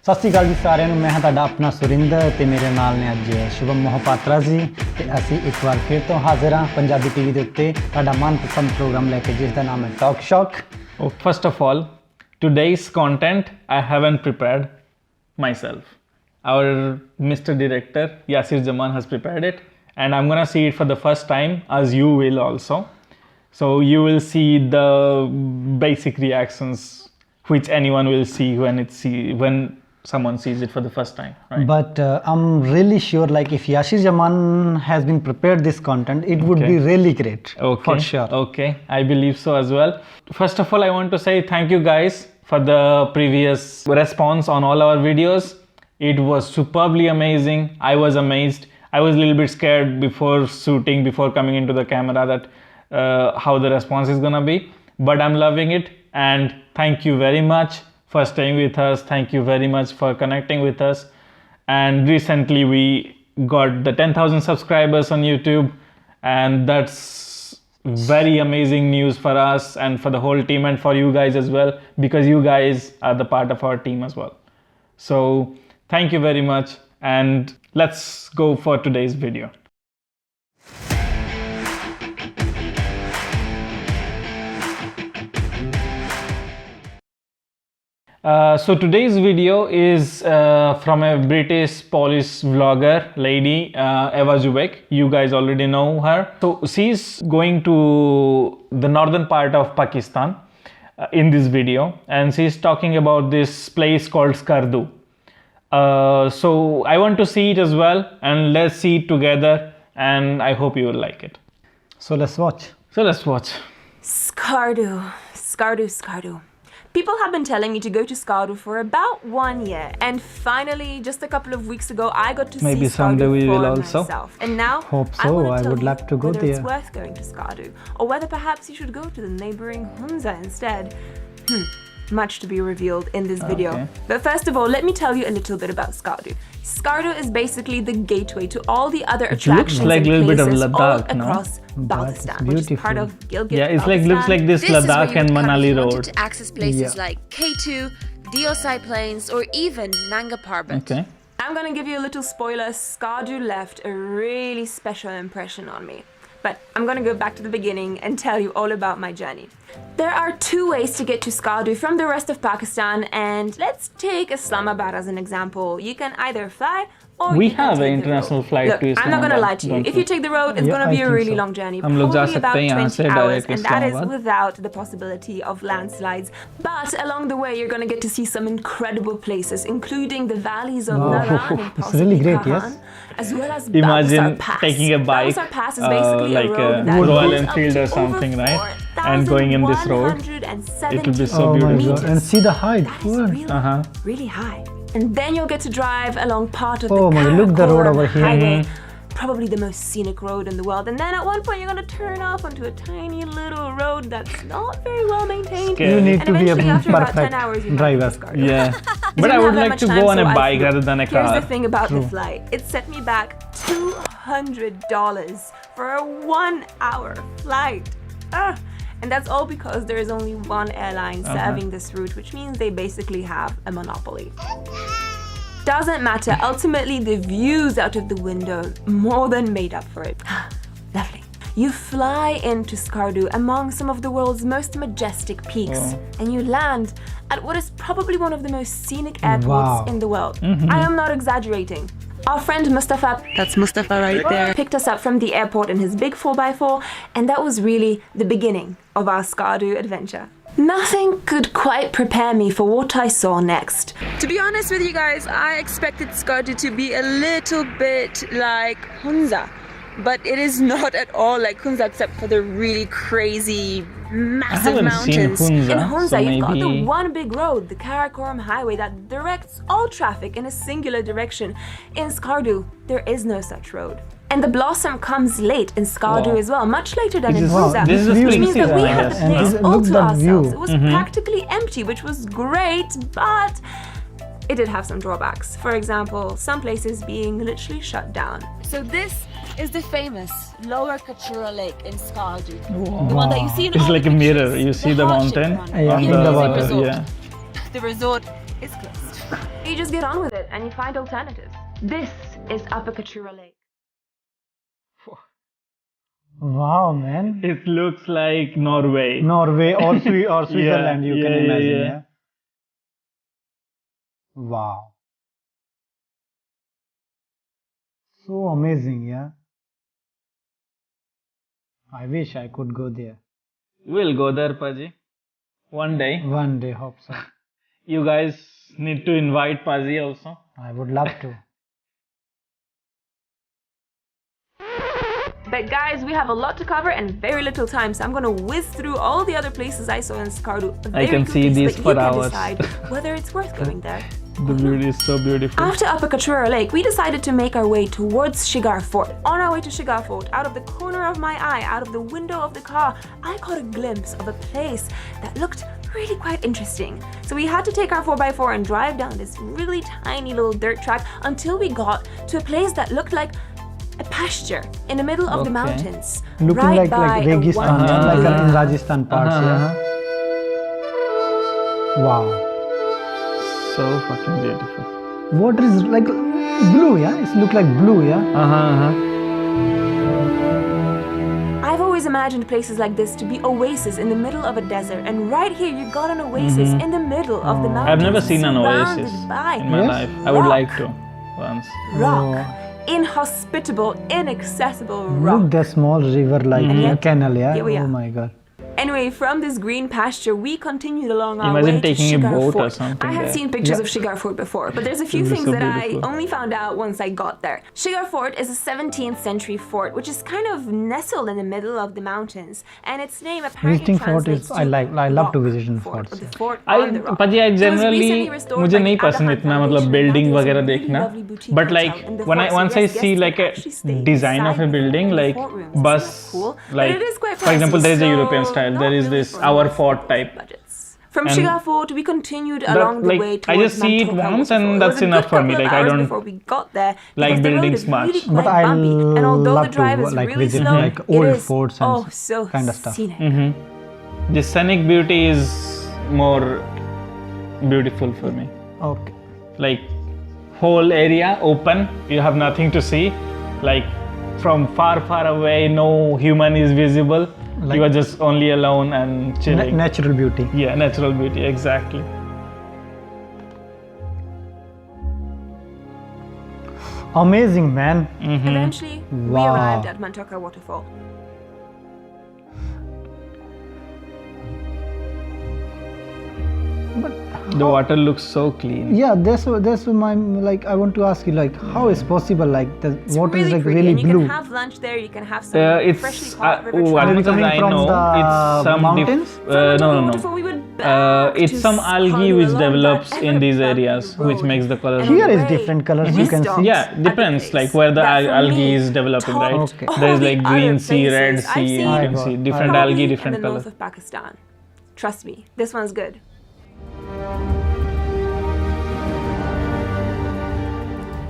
ਸਤਿ ਸ਼੍ਰੀ ਅਕਾਲ ਜੀ ਸਾਰਿਆਂ ਨੂੰ। ਮੈਂ ਹਾਂ ਤੁਹਾਡਾ ਆਪਣਾ ਸੁਰਿੰਦਰ ਤੇ ਮੇਰੇ ਨਾਲ ਨੇ ਅੱਜ ਸ਼ੁਭਮ ਮੋਹਪਾਤਰਾ ਜੀ ਤੇ ਅਸੀਂ ਇੱਕ ਵਾਰ ਫਿਰ ਤੋਂ ਹਾਜ਼ਰ ਹਾਂ ਪੰਜਾਬੀ ਟੀਵੀ ਦੇ ਉੱਤੇ ਤੁਹਾਡਾ ਮਨਪਸੰਦ ਪ੍ਰੋਗਰਾਮ ਲੈ ਕੇ ਜਿਸ ਦਾ ਨਾਮ ਹੈ ਟਾਕ ਸ਼ੌਕ। First of all, today's content I haven't prepared myself. Our Mr. Director Yasir Jaman has prepared it and I'm gonna see it for the first time as you will also. So you will see the basic reactions which anyone will see when someone sees it for the first time, right? But I'm really sure like if Yasir Jaman has been prepared this content, it would be really great. Okay. For sure. Okay, I believe so as well. First of all, I want to say thank you guys for the previous response on all our videos. It was superbly amazing. I was amazed. I was a little bit scared before shooting, before coming into the camera that how the response is gonna be. But I'm loving it and thank you very much for staying with us. Thank you very much for connecting with us. And recently we got the 10,000 subscribers on YouTube and that's very amazing news for us and for the whole team and for you guys as well, because you guys are the part of our team as well. So thank you very much and let's go for today's video. So today's video is from a British Polish vlogger lady, Eva Beck. You guys already know her. So she's going to the northern part of Pakistan in this video and she's talking about this place called Skardu. So I want to see it as well and let's see it together and I hope you will like it. So let's watch. Skardu, Skardu, Skardu. People have been telling me to go to Skardu for about 1 year, and finally, just a couple of weeks ago, I got to Maybe see someday Skardu we will for also. myself. And now, Hope I so. want to I tell would you love to go whether it's there. worth going to Skardu, or whether perhaps you should go to the neighboring Hunza instead. Much to be revealed in this video. Okay. But first of all, let me tell you a little bit about Skardu. Skardu is basically the gateway to all the other attractions like and a little bit of places Ladakh, all no? across But Baltistan, it's which is part beautiful. of Gilgit. Yeah, it's like looks like this This is where Ladakh you and would come Manali if you road. wanted to access places Yeah. like K2, Diosai Plains, or even Nanga Parbat. Okay. I'm gonna give you a little spoiler. Skardu left a really special impression on me. But I'm gonna go back to the beginning and tell you all about my journey. There are two ways to get to Skardu from the rest of Pakistan, and let's take Islamabad as an example. You can either fly or We you can have an take the international road. flight Look, to I'm not gonna lie Islamabad, to you. don't If we? you take the road, it's Yeah, gonna I be a think really so. long journey, हम लोग जा probably सकते about हैं यहाँ 20 से hours, direct and that is Islamabad. without the possibility of landslides. But along the way, you're gonna get to see some incredible places, including the valleys of Wow. Naran and It's possibly really great, Kahan, yes. as well as Imagine Baltisar Pass. taking a bike, Baltisar Pass is basically like a road a that Royal goes up Enfield to or something, over right? And going in this road, 4,170 it will be so Oh my beautiful. god. And see the height. That is Wow. really, really high. And then you'll get to drive along part of Oh the my God, look the road Katura over here. highway, probably the most scenic road in the world. And then at one point you're gonna turn off onto a tiny little road that's not very well maintained. Scary. You need And to be a eventually after about 10 perfect hours you driver. Yeah. I But I didn't would have that like much to time, go on so a I bike flew. rather than a Here's car. the thing about the flight. It set me back $200 for a 1 hour flight. And that's all because there is only one airline serving this route, which means they basically have a monopoly. Doesn't matter. Ultimately, the views out of the window more than made up for it. Lovely. You fly into Skardu among some of the world's most majestic peaks, and you land at what is probably one of the most scenic airports Wow. in the world. I am not exaggerating. Our friend Mustafa, that's Mustafa right there, picked us up from the airport in his big 4x4, and that was really the beginning of our Skardu adventure. Nothing could quite prepare me for what I saw next. To be honest with you guys, I expected Skardu to be a little bit like Hunza, but it is not at all like Hunza except for the really crazy, massive haven't mountains. seen Hunza, In Hunza, so you've got the maybe one big road, the Karakoram Highway, that directs all traffic in a singular direction. In Skardu, there is no such road. And the blossom comes late in Skardu Wow. as well, much later than This in is- Hunza. this is the Which spring means that season, we I had the guess. And place this- all look to that ourselves. view. It was practically empty, which was great, but it did have some drawbacks. For example, some places being literally shut down. So this is the famous Lower Katura Lake in Skardu. The one that you see in it's all like the a mirror. pictures, You see the hardship mountain one. Yeah, on in the the water. yeah. The resort is closed. you just get on with it and you find alternatives. This is Upper Katura Lake. Wow, man. It looks like Norway. Norway or Switzerland, you can imagine. Yeah. Wow. So amazing, yeah. I wish I could go there. We'll go there, Paji. One day. One day, hope so. You guys need to invite Paji also. I would love to. But guys, we have a lot to cover and very little time, so I'm gonna whiz through all the other places I saw in Skardu. I can see these for hours. You can decide whether it's worth going there. The beauty is so beautiful. After Upper Katura Lake, we decided to make our way towards Shigar Fort. On our way to Shigar Fort, out of the corner of my eye, out of the window of the car, I caught a glimpse of a place that looked really quite interesting. So we had to take our 4x4 and drive down this really tiny little dirt track until we got to a place that looked like a pasture in the middle of the mountains. Looking right like Registan, like in Rajasthan parts, yeah. Wow. So fucking beautiful. Water is like blue, yeah? It looks like blue, yeah? I've always imagined places like this to be oases in the middle of a desert, and right here you got an oasis in the middle of the mountains. I've never seen an oasis surrounded in my by life. I would like to once. rock. Inhospitable, inaccessible rock. Look, the small river like a canal, yeah? Here we are. Oh my god. Anyway, from this green pasture, we continued along our Imagine way taking to a Shigar boat Fort. or something I had there. seen pictures of Shigar Fort before, but there's a few It was things so that beautiful. I only found out once I got there. Shigar Fort is a 17th century fort, which is kind of nestled in the middle of the mountains, and its name apparently Visiting fort translates is, I love to visit in fort, forts. or the fort I on the rock. Paji, I It was generally recently restored मुझे by नहीं the पसंद Agahan इतना मतलब Foundation, building and that is वगैरह a really देखना. lovely boutique But hotel like in the when I fort, so once I yes, see guests like can a actually stay design of a inside building the like fort rooms. It's bus, cool, but like it is quite for example pricey, there is a so European style. not There is really this for our most fort people's type. budgets. From And Shigar Fort, we continued that, along the like, way I towards just see it Mantoka once waterfall. and It was that's a enough good for me. couple of Like, I hours don't before we got there, like because the road buildings is much. really But quite I bumpy, and although love the drive to is like really visit slow, like it old is forts and so kind of stuff. scenic. The scenic beauty is more beautiful for me. Okay. Like whole area open, you have nothing to see. Like from far away, no human is visible. Like- you are just only alone and chilling. Natural beauty. Yeah, natural beauty, exactly. Amazing, man. Eventually, we Wow. arrived at Mantoka waterfall. The water looks so clean. Yeah, that's my like. I want to ask you like, how is possible like the It's water really is like pretty, really and you blue? can have lunch there. You can have some It's freshly caught river as trout. much as coming I from know, the it's some mountains? From Mantoka no. waterfall, we went back It's to some algae Skardu which along develops that in these ever-bumpy areas, which road. makes the color. And Here on the is way, different colors, we you can stopped see. Yeah, at the depends. place Like where the that for algae me is developing, right? topped Okay. all There's the like other green sea, red places I've sea. seen, You can got see it. different probably algae, in different the color. north of Pakistan. Trust me, this one's good.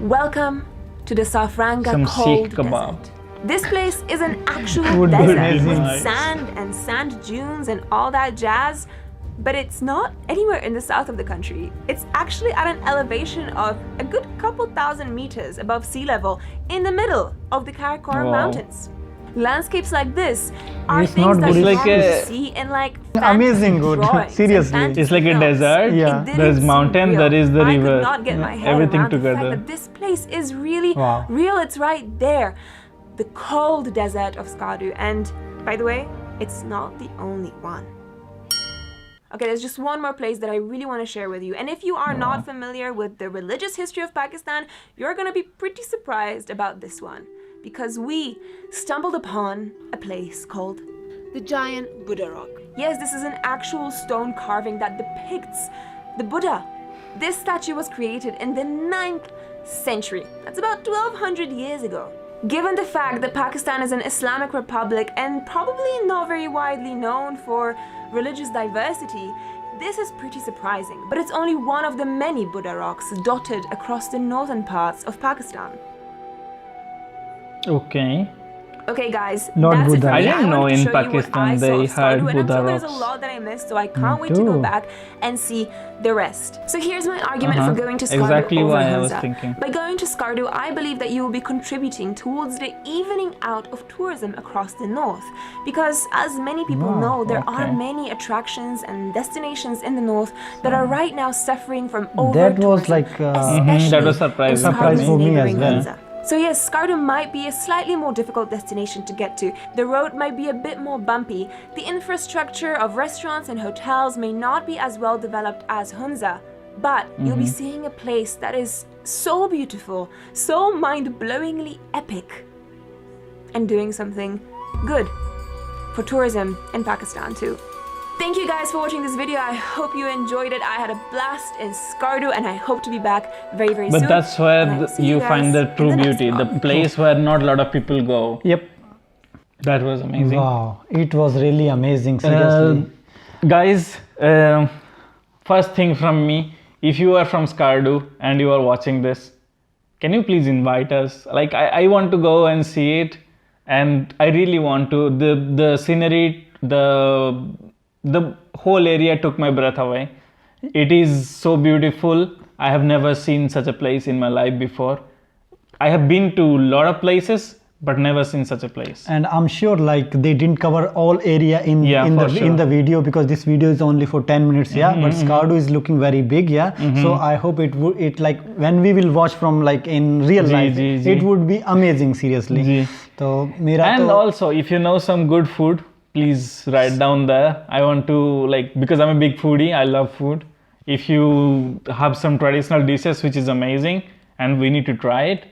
Welcome to the Safranga Some cold Sikh kebab. desert. This place is an actual Would be desert amazing. with Nice. sand and sand dunes and all that jazz, but it's not anywhere in the south of the country. It's actually at an elevation of a good couple thousand meters above sea level in the middle of the Karakoram Wow. Mountains. Landscapes like this are It's things not that good, you it's like only a- see in like Amazing fantasy good. drawings and Seriously. fantasy It's like a films. desert. Yeah. It didn't There's seem mountain, real. there is the I river. could not get my head Everything around the together. fact that this place is really Wow. real. It's right there, the cold desert of Skardu. And by the way, it's not the only one. Okay, there's just one more place that I really want to share with you. And if you are not familiar with the religious history of Pakistan, you're going to be pretty surprised about this one, because we stumbled upon a place called The Giant Buddharock. Yes, this is an actual stone carving that depicts the Buddha. This statue was created in the 9th century. That's about 1200 years ago. Given the fact that Pakistan is an Islamic republic and probably not very widely known for religious diversity, this is pretty surprising. But it's only one of the many Buddha rocks dotted across the northern parts of Pakistan. Okay. Okay, guys, Lord that's Buddha. it for I me. didn't know wanted to in show you what Pakistan I saw they of Skardu, had and I'm sure there's a Buddharocks. lot that I missed, so I can't wait to go too. back and see the rest. So here's my argument for going to Skardu Exactly over why I was Hunza. thinking. By going to Skardu, I believe that you will be contributing towards the evening out of tourism across the north. Because as many people know, there are okay. many attractions and destinations in the north that are right now suffering from over That was tourism, like, especially that was in surprising Surprise Skardu's for me as neighboring well. Hunza. So yes, Skardu might be a slightly more difficult destination to get to. The road might be a bit more bumpy. The infrastructure of restaurants and hotels may not be as well developed as Hunza. But you'll be seeing a place that is so beautiful, so mind-blowingly epic, and doing something good for tourism in Pakistan too. Thank you guys for watching this video. I hope you enjoyed it. I had a blast in Skardu and I hope to be back very, very soon. But that's where And I'll see you guys find the in true next beauty, the vlog. place where not a lot of people go. Yep. That was amazing. Wow, it was really amazing, seriously. Guys, first thing from me, if you are from Skardu and you are watching this, can you please invite us? Like I want to go and see it, and I really want to. The scenery, the whole area took my breath away. It is so beautiful. I have never seen such a place in my life before. I have been to a lot of places, but never seen such a place. And I'm sure like they didn't cover all area in Yeah, in for the sure. in the video, because this video is only for 10 minutes, yeah. But Skardu is looking very big, yeah. So I hope it like when we will watch from like in real life, ji. it would be amazing, seriously. Ji. So मेरा And तो also, if you know some good food, please write down there. I want to, like, because I'm a big foodie, I love food. If you have some traditional dishes which is amazing and we need to try it,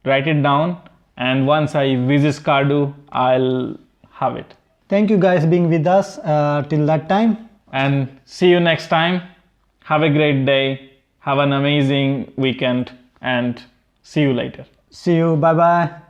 write it down. And once I visit Skardu, I'll have it. thank you guys being with us till that time. And see you next time. Have a great day. Have an amazing weekend. And see you later. See you. Bye bye.